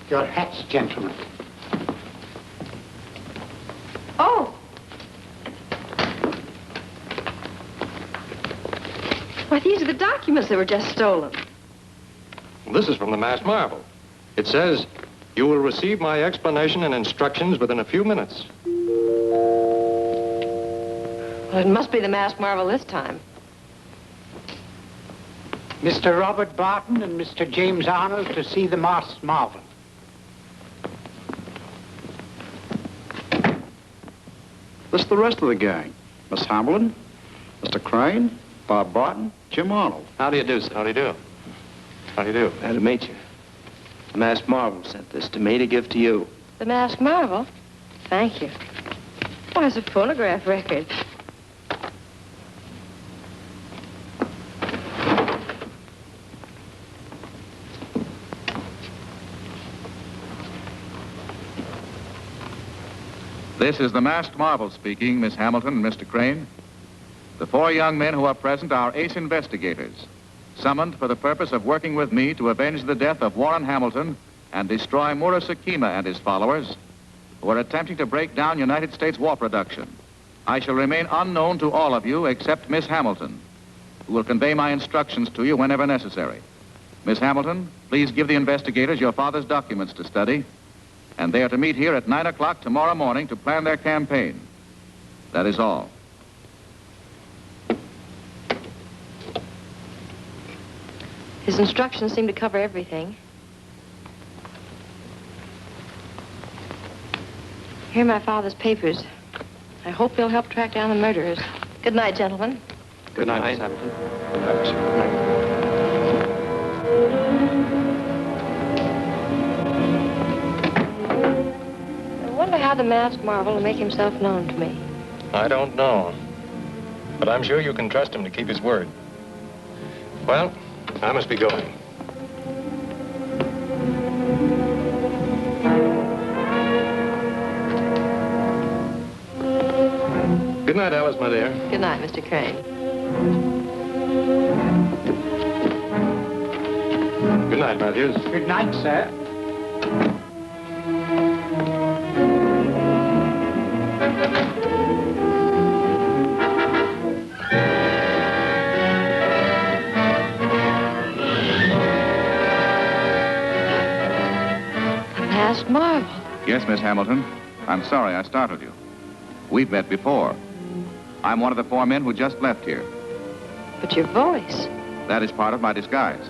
Your hats, gentlemen. Oh! Why, these are the documents that were just stolen. This is from the Masked Marvel. It says, you will receive my explanation and instructions within a few minutes. Well, it must be the Masked Marvel this time. Mr. Robert Barton and Mr. James Arnold to see the Masked Marvel. This is the rest of the gang. Miss Hamilton, Mr. Crane, Bob Barton, Jim Arnold. How do you do, sir? How do you do? How do you do? Glad to meet you. The Masked Marvel sent this to me to give to you. The Masked Marvel? Thank you. Why, it's a phonograph record. This is the Masked Marvel speaking, Miss Hamilton and Mr. Crane. The 4 young men who are present are ace investigators, summoned for the purpose of working with me to avenge the death of Warren Hamilton and destroy Murasakima and his followers, who are attempting to break down United States war production. I shall remain unknown to all of you except Miss Hamilton, who will convey my instructions to you whenever necessary. Miss Hamilton, please give the investigators your father's documents to study, and they are to meet here at 9 o'clock tomorrow morning to plan their campaign. That is all. His instructions seem to cover everything. Here are my father's papers. I hope they'll help track down the murderers. Good night, gentlemen. Good night, Miss Hamilton. Good night, sir. I wonder how the Masked Marvel will make himself known to me. I don't know. But I'm sure you can trust him to keep his word. Well, I must be going. Good night, Alice, my dear. Good night, Mr. Crane. Good night, Matthews. Good night, sir. The Masked Marvel. Yes, Miss Hamilton. I'm sorry I startled you. We've met before. I'm one of the 4 men who just left here. But your voice. That is part of my disguise.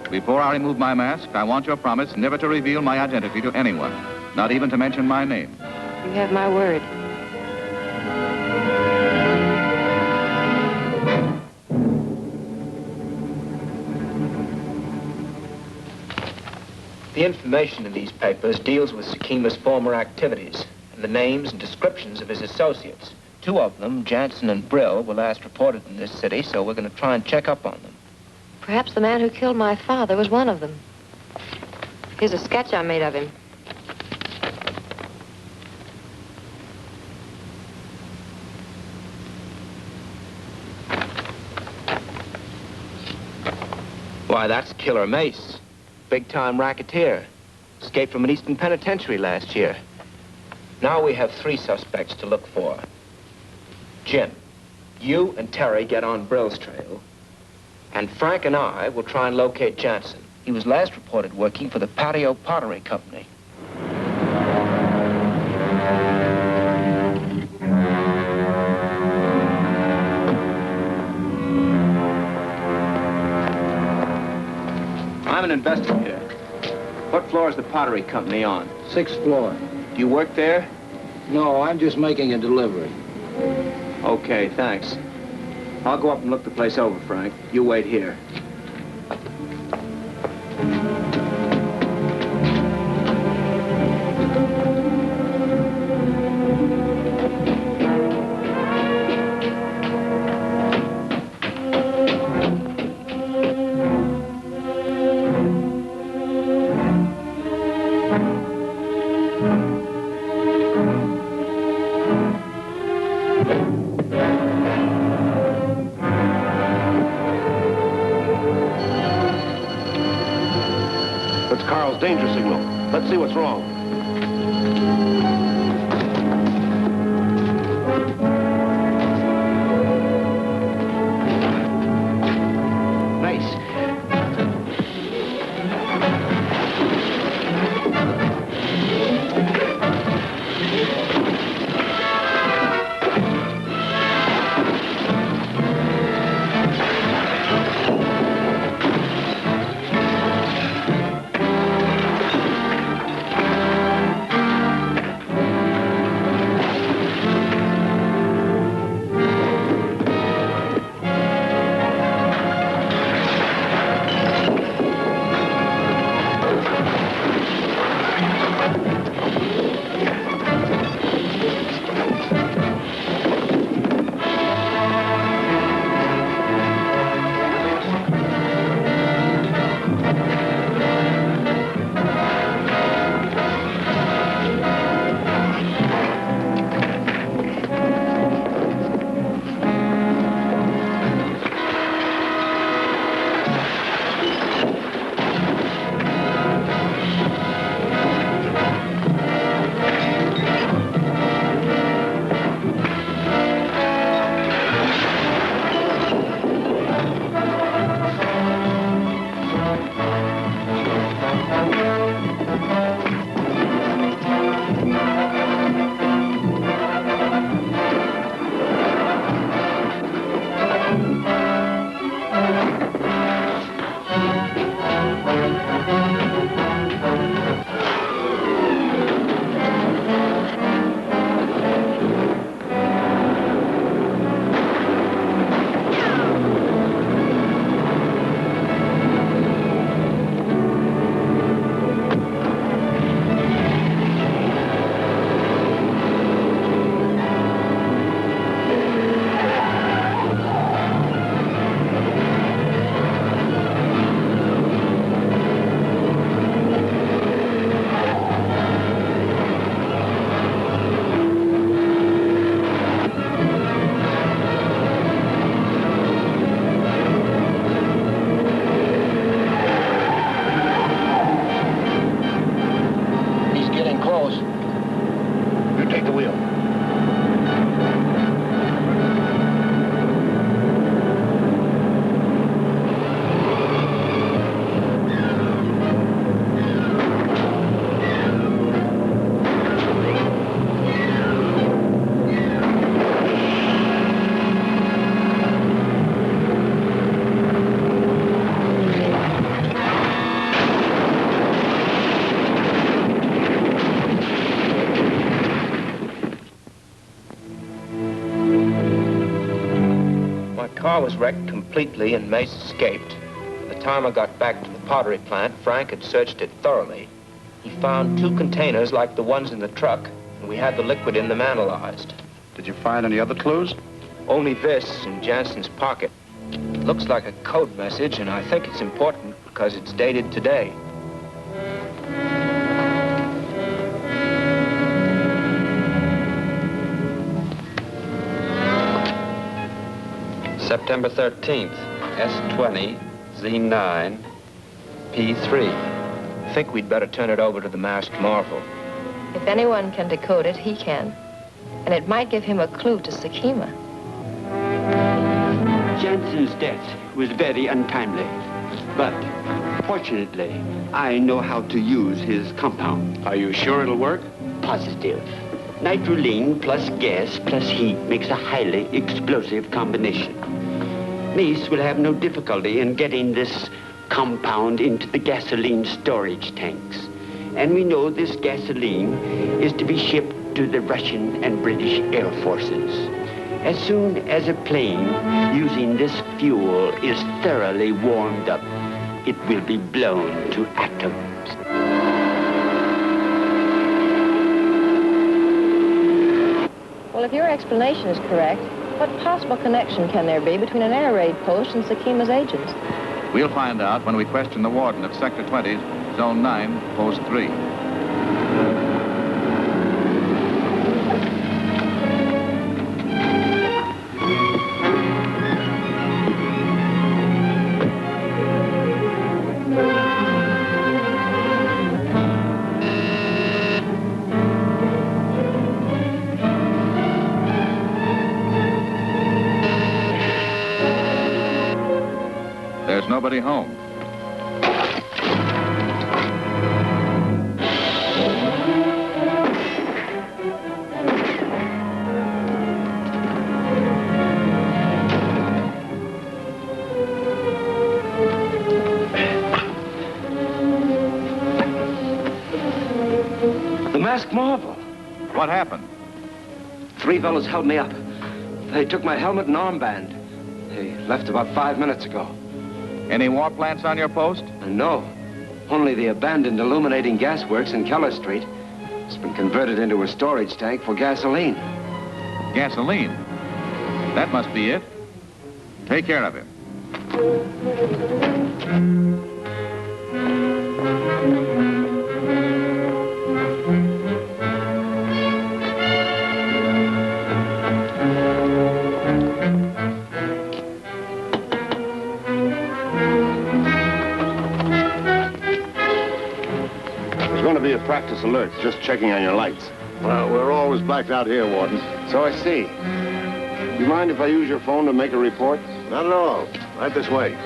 Before I remove my mask, I want your promise never to reveal my identity to anyone, not even to mention my name. You have my word. The information in these papers deals with Sakima's former activities and the names and descriptions of his associates. 2 of them, Jansen and Brill, were last reported in this city, so we're going to try and check up on them. Perhaps the man who killed my father was one of them. Here's a sketch I made of him. Why, that's Killer Mace. Big-time racketeer. Escaped from an Eastern penitentiary last year. Now we have 3 suspects to look for. Jim, you and Terry get on Brill's trail, and Frank and I will try and locate Jansen. He was last reported working for the Patio Pottery Company. I'm an investigator. What floor is the Pottery Company on? 6th floor. Do you work there? No, I'm just making a delivery. Okay, thanks. I'll go up and look the place over, Frank. You wait here. That's Carl's danger signal. Let's see what's wrong. Mace. The car was wrecked completely and Mace escaped. By the time I got back to the pottery plant, Frank had searched it thoroughly. He found 2 containers like the ones in the truck, and we had the liquid in them analyzed. Did you find any other clues? Only this in Jansen's pocket. It looks like a code message, and I think it's important because it's dated today. September 13th, S20, Z9, P3. I think we'd better turn it over to the masked marvel. If anyone can decode it, he can. And it might give him a clue to Sakima. Jansen's death was very untimely. But fortunately, I know how to use his compound. Are you sure it'll work? Positive. Nitroline plus gas plus heat makes a highly explosive combination. Mace will have no difficulty in getting this compound into the gasoline storage tanks. And we know this gasoline is to be shipped to the Russian and British Air Forces. As soon as a plane using this fuel is thoroughly warmed up, it will be blown to atoms. Well, if your explanation is correct, what possible connection can there be between an air raid post and Sakima's agents? We'll find out when we question the warden of Sector 20, Zone 9, Post 3. nobody home. The masked marvel. What happened? 3 fellows held me up. They took my helmet and armband. They left about 5 minutes ago. Any war plants on your post? No. Only the abandoned illuminating gas works in Keller Street. It's been converted into a storage tank for gasoline. Gasoline? That must be it. Take care of him. Be a practice alert, just checking on your lights. Well, we're always blacked out here, Warden. So I see. You mind if I use your phone to make a report? Not at all. Right this way.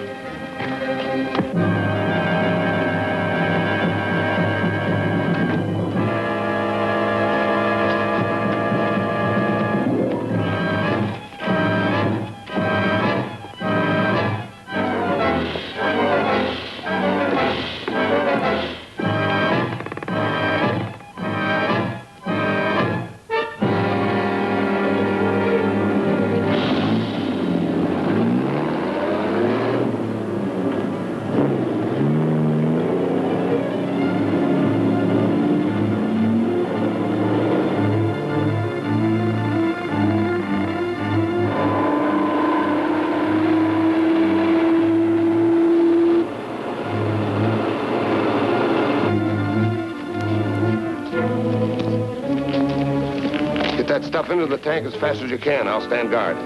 Get that stuff into the tank as fast as you can. I'll stand guard.